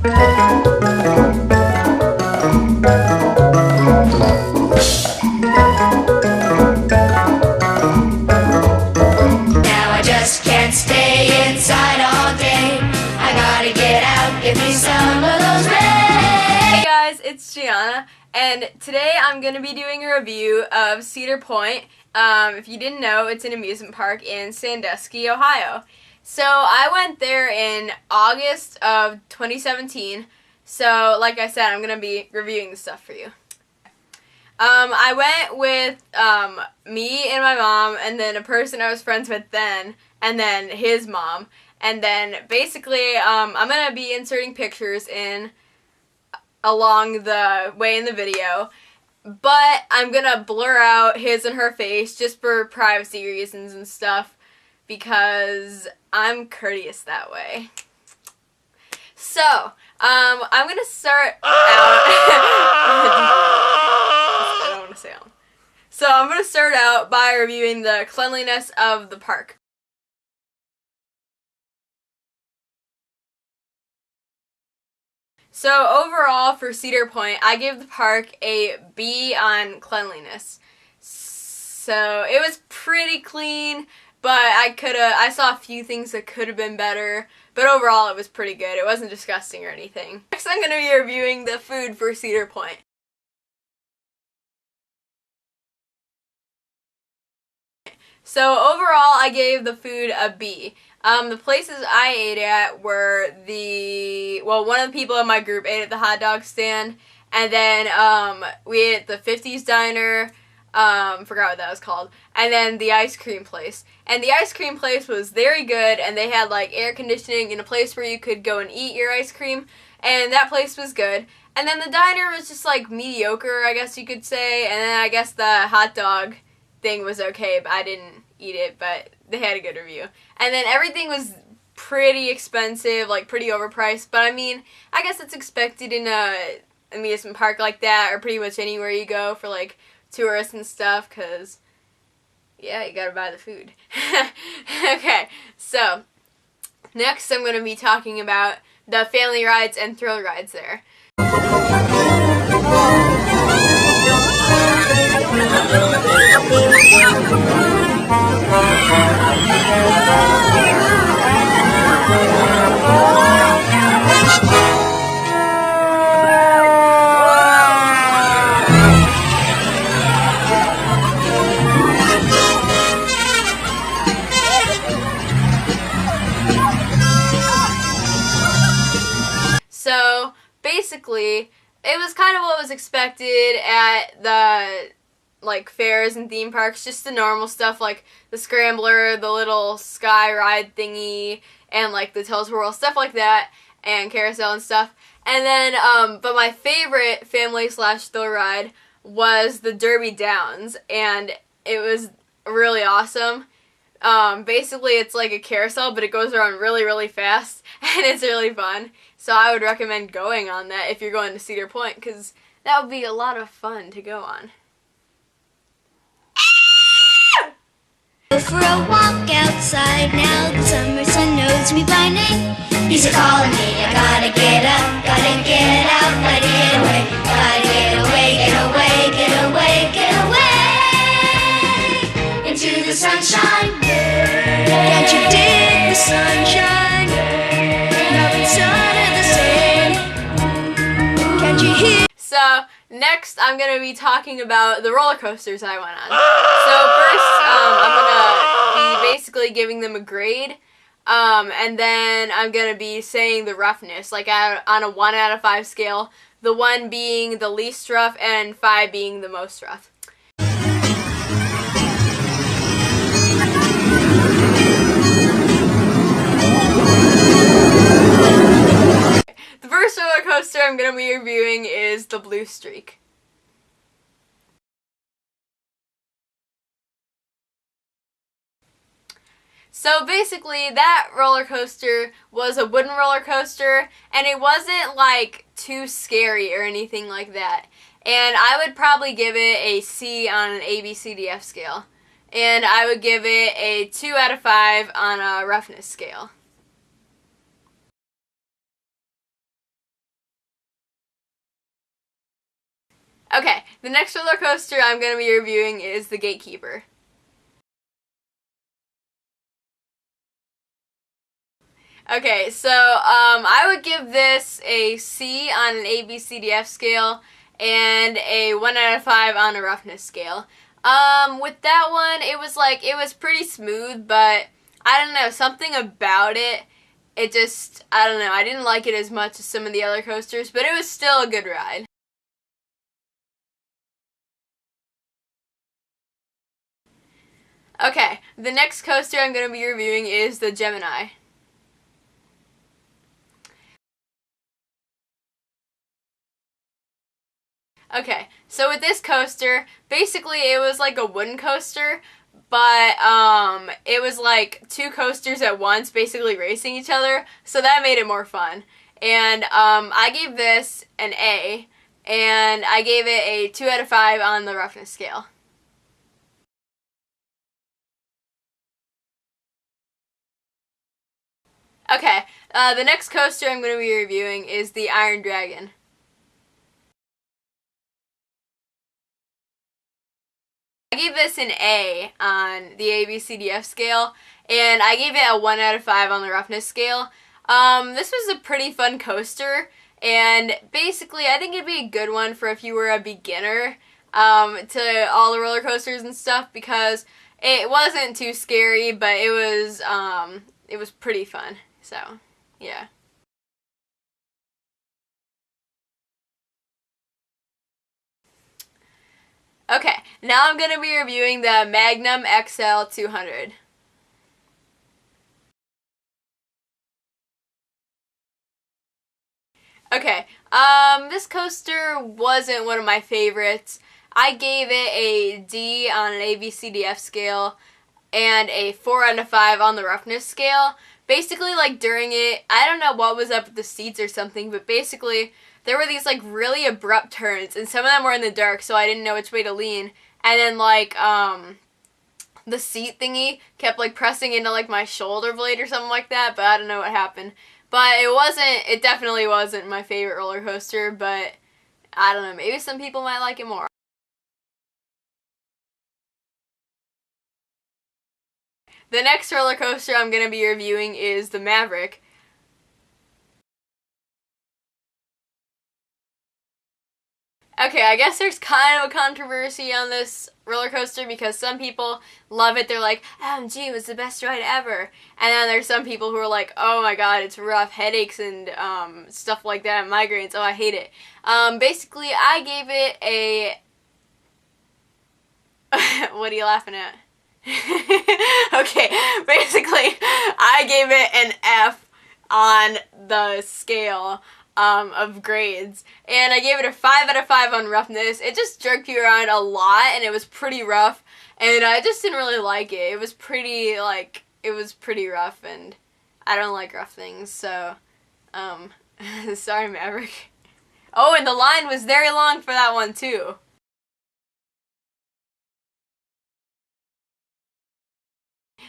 I just can't stay inside all day. I gotta get out, give me some of those rays. Hey guys, it's Gianna, and today I'm going to be doing a review of Cedar Point. If you didn't know, it's an amusement park in Sandusky, Ohio. So I went there in August of 2017, so like I said, I'm going to be reviewing the stuff for you. I went with me and my mom, and then a person I was friends with then, and then his mom. And then basically I'm going to be inserting pictures in along the way in the video. But I'm going to blur out his and her face just for privacy reasons and stuff, because I'm courteous that way. So, I'm going to start out... I don't want to say on. So I'm going to start out by reviewing the cleanliness of the park. So overall for Cedar Point, I give the park a B on cleanliness. So it was pretty clean, but I saw a few things that could have been better, but overall it was pretty good. It wasn't disgusting or anything. Next I'm going to be reviewing the food for Cedar Point. So overall I gave the food a B. The places I ate at were one of the people in my group ate at the hot dog stand, and then we ate at the 50s diner, forgot what that was called, and then the ice cream place. And the ice cream place was very good, and they had like air conditioning and a place where you could go and eat your ice cream, and that place was good. And then the diner was just like mediocre, I guess you could say, and then I guess the hot dog thing was okay, but I didn't eat it, but they had a good review. And then everything was pretty expensive, like pretty overpriced, but I mean, I guess it's expected in a amusement park like that, or pretty much anywhere you go for like tourists and stuff, because yeah, you gotta buy the food. Okay, so next I'm going to be talking about the family rides and thrill rides there. So basically, it was kind of what was expected at the like fairs and theme parks, just the normal stuff like the scrambler, the little sky ride thingy, and like the Tell-Us-a-Whirl, stuff like that, and carousel and stuff. And then, but my favorite family/thrill ride was the Derby Downs, and it was really awesome. Basically it's like a carousel, but it goes around really, really fast, and it's really fun. So I would recommend going on that if you're going to Cedar Point, because that would be a lot of fun to go on. Go for a walk outside now, the summer sun knows me by name. He's calling me, I gotta get up, gotta get out, gotta get away, gotta get away, get away, get away, get away into the sunshine. Can't you dig the sunshine? Nothing's under the sun. Can't you hear? So next I'm going to be talking about the roller coasters I went on. So first I'm going to be basically giving them a grade, and then I'm going to be saying the roughness, like on a 1 out of 5 scale, the 1 being the least rough and 5 being the most rough. The first roller coaster I'm going to be reviewing is the Blue Streak. So basically that roller coaster was a wooden roller coaster, and it wasn't like too scary or anything like that. And I would probably give it a C on an ABCDF scale. And I would give it a 2 out of 5 on a roughness scale. Okay, the next roller coaster I'm going to be reviewing is the Gatekeeper. Okay, so I would give this a C on an ABCDF scale and a 1 out of 5 on a roughness scale. With that one, it was pretty smooth, but I don't know, something about it, I don't know, I didn't like it as much as some of the other coasters, but it was still a good ride. Okay, the next coaster I'm going to be reviewing is the Gemini. Okay, so with this coaster, basically it was like a wooden coaster, but it was like two coasters at once basically racing each other, so that made it more fun. And I gave this an A, and I gave it a 2 out of 5 on the roughness scale. Okay, the next coaster I'm going to be reviewing is the Iron Dragon. I gave this an A on the ABCDF scale, and I gave it a 1 out of 5 on the roughness scale. This was a pretty fun coaster, and basically I think it'd be a good one for if you were a beginner to all the roller coasters and stuff, because it wasn't too scary, but it was pretty fun. So, yeah. Okay, now I'm going to be reviewing the Magnum XL 200. Okay, this coaster wasn't one of my favorites. I gave it a D on an ABCDF scale and a 4 out of 5 on the roughness scale. Basically, like, during it, I don't know what was up with the seats or something, but basically there were these like really abrupt turns, and some of them were in the dark, so I didn't know which way to lean. And then like the seat thingy kept like pressing into like my shoulder blade or something like that, but I don't know what happened. But it definitely wasn't my favorite roller coaster, but I don't know, maybe some people might like it more. The next roller coaster I'm going to be reviewing is the Maverick. Okay, I guess there's kind of a controversy on this roller coaster because some people love it. They're like, OMG, it was the best ride ever. And then there's some people who are like, oh my god, it's rough, headaches and stuff like that, migraines, oh I hate it. Basically, I gave it a... What are you laughing at? Okay, basically, I gave it an F on the scale of grades, and I gave it a 5 out of 5 on roughness. It just jerked you around a lot, and it was pretty rough, and I just didn't really like it. It was pretty rough, and I don't like rough things, so, sorry, Maverick. Oh, and the line was very long for that one, too.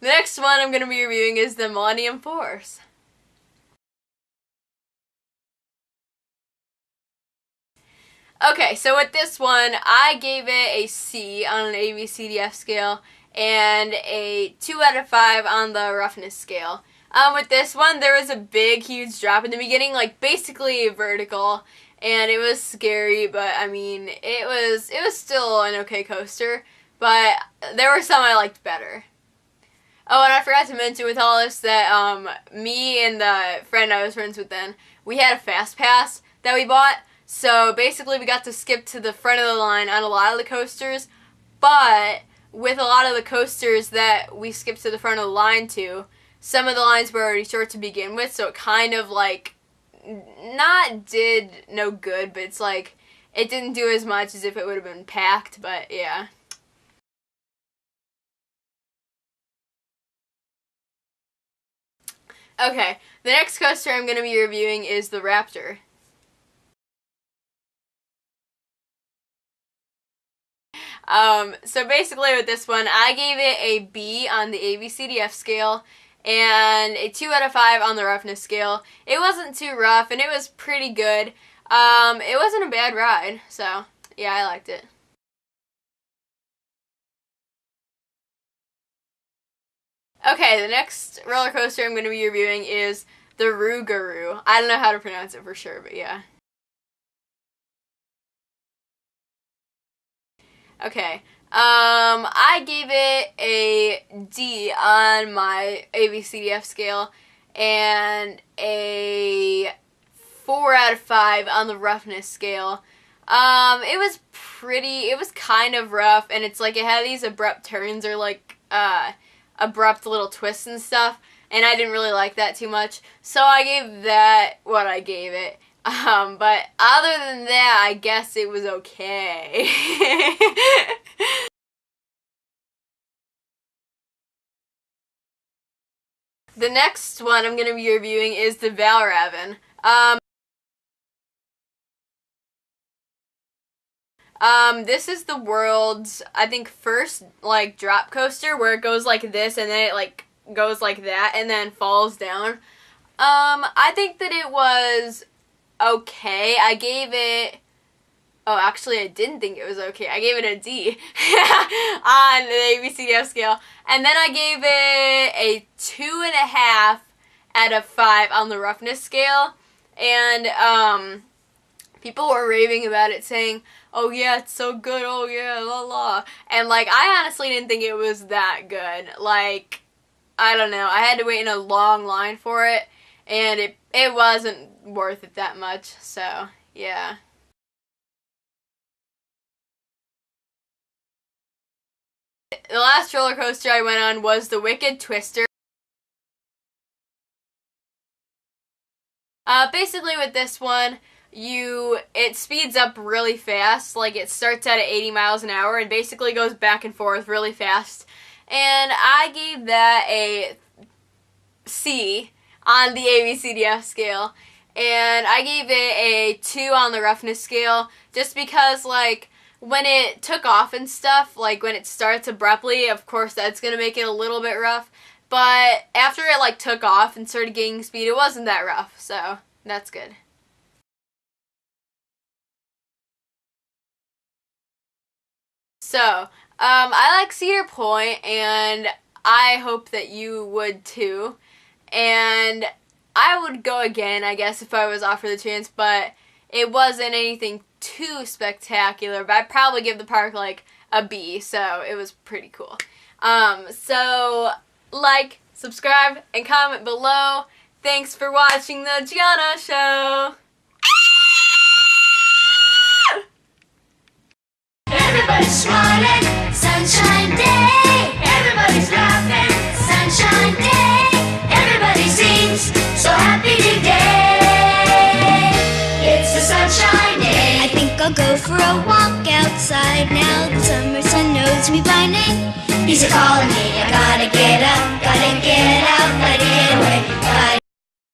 The next one I'm going to be reviewing is the Millennium Force. Okay, so with this one, I gave it a C on an ABCDF scale and a 2 out of 5 on the roughness scale. With this one, there was a big, huge drop in the beginning, like basically vertical, and it was scary, but I mean, it was still an okay coaster, but there were some I liked better. Oh, and I forgot to mention with all this that me and the friend I was friends with then, we had a fast pass that we bought. So basically we got to skip to the front of the line on a lot of the coasters, but with a lot of the coasters that we skipped to the front of the line to, some of the lines were already short to begin with, so it kind of like not did no good, but it's like it didn't do as much as if it would have been packed, but yeah. Okay, the next coaster I'm going to be reviewing is the Raptor. So basically with this one, I gave it a B on the ABCDF scale and a 2 out of 5 on the roughness scale. It wasn't too rough, and it was pretty good. It wasn't a bad ride, so Yeah, I liked it. Okay, the next roller coaster I'm going to be reviewing is the Rougarou. I don't know how to pronounce it for sure, but yeah. Okay, I gave it a D on my ABCDF scale and a 4 out of 5 on the roughness scale. It was kind of rough, and it's like it had these abrupt turns or like, abrupt little twists and stuff, and I didn't really like that too much, so I gave that what I gave it. But other than that, I guess it was okay. The next one I'm going to be reviewing is the Valravn. This is the world's, I think, first, like, drop coaster where it goes like this and then it, like, goes like that and then falls down. I think that it was okay. I gave it, oh, actually, I didn't think it was okay. I gave it a D on the ABCDF scale. And then I gave it a 2.5 out of 5 on the roughness scale. And, people were raving about it, saying, oh yeah, it's so good, oh yeah, la la. And, like, I honestly didn't think it was that good. Like, I don't know, I had to wait in a long line for it, and it wasn't worth it that much, so, yeah. The last roller coaster I went on was the Wicked Twister. Basically with this one, it speeds up really fast. Like, it starts at 80 miles an hour and basically goes back and forth really fast. And I gave that a C on the ABCDF scale. And I gave it a 2 on the roughness scale just because, like, when it took off and stuff, like, when it starts abruptly, of course that's going to make it a little bit rough. But after it, like, took off and started gaining speed, it wasn't that rough. So, that's good. So, I like Cedar Point, and I hope that you would too. And I would go again, I guess, if I was offered the chance, but it wasn't anything too spectacular. But I'd probably give the park, like, a B, so it was pretty cool. So, like, subscribe, and comment below. Thanks for watching the Giana Show! Everybody's smiling, sunshine day. Everybody's laughing, sunshine day. Everybody seems so happy today. It's a sunshine day. I think I'll go for a walk outside now. The summer sun knows me by name. He's a calling me, I gotta get up, gotta get out, gotta